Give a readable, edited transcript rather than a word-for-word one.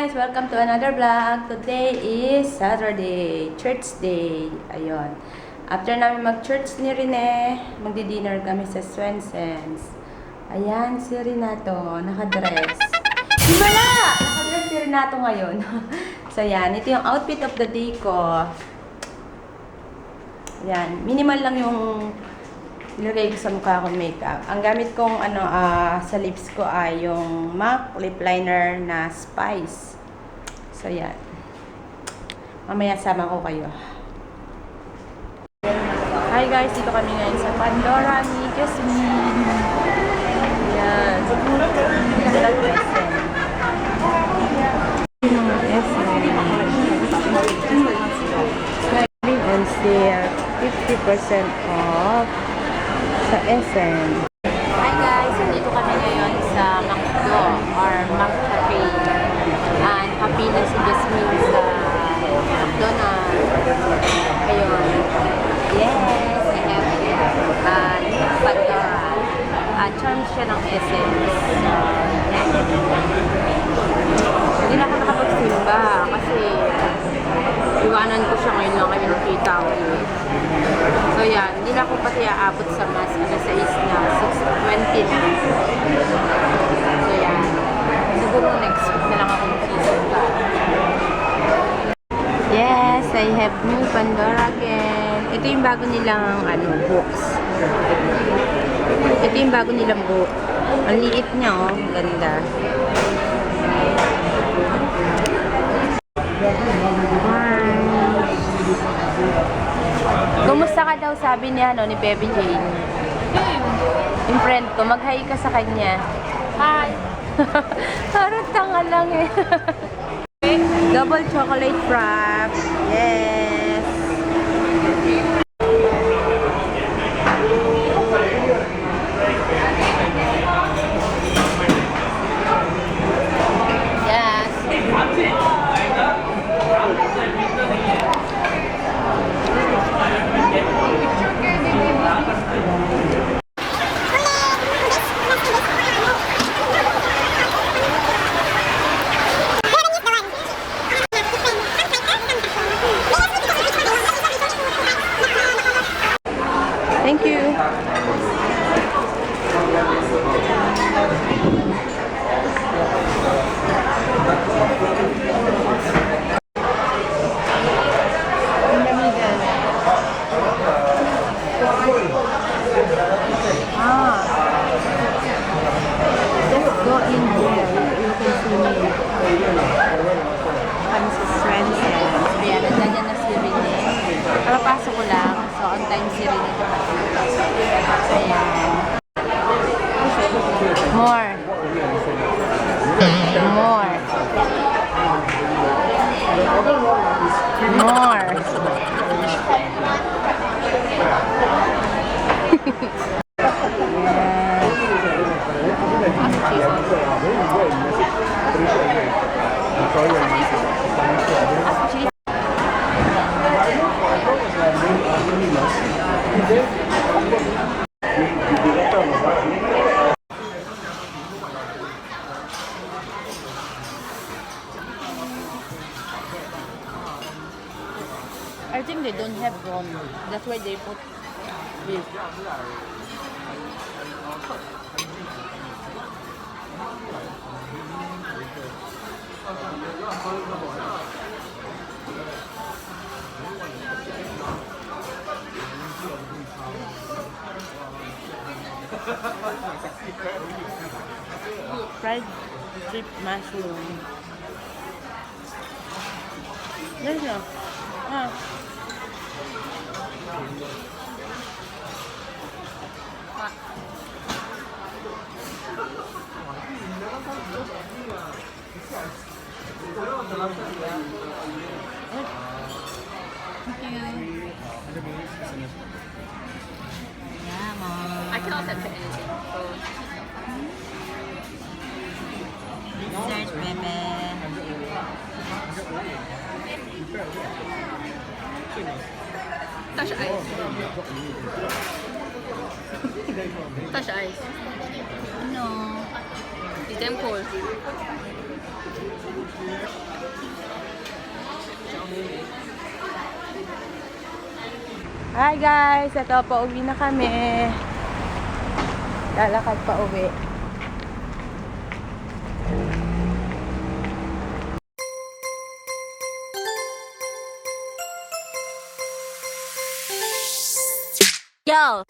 guys! Welcome to another vlog. Today is Saturday, church day. Ayun. After namin mag-church ni Rene, magdi-dinner kami sa Swenson's. Ayan, si Renato, nakadress. Wala! Nakadress si Renato ngayon. So, yan. Ito yung outfit of the day ko. Yan. Minimal lang yung nilagay ko sa mukha kong makeup. Ang gamit kong sa lips ko ay yung MAC lip liner na Spice. So, yan. Mamaya sama ko kayo. Hi guys, dito kami ngayon sa Pandora ni Jasmine. Yan. Kalang SM. Yung SM. Selling on sale. 50% off. Sa SM. Hi guys, nandito kami ngayon sa McDo or McCafe. And happy na si Jasmine sa McDonald's. Ayun. Yes, I have Pandora. Charm siya ng Essence. Hindi na ako nakapagsimba kasi iwanan ko siya ngayon lang kami nakita ulit. So yan, hindi na ako pati aabot sa mas sa is na 6:20 na. So yan, siguro next week na lang ako magsisimba. Yes, I have new Pandora again. Ito yung bago nilang books. Ito yung bago nilang book. Ang liit niya, oh. Ganda. Kumusta ka daw, sabi niya, ni Baby Jane? Yung friend ko, mag-hi ka sa kanya. Hi! Parang tanga lang eh. Double chocolate frap. Yes! Thank you. Just go in here. You can see me. Kami sa Swenson's. Ayan, nandiyan na si Rene. Papasok ko lang. So, on time si Rene. Ayan. More. More. More. I think they don't have rum. That's why they put this. Fried drip mushroom. There's no. I cannot accept anything. Search, meme. Touch ice. Touch ice. No. It's damn cold. Hi guys! Ito, pauwi na kami. Lalakad pa uwi. Yo.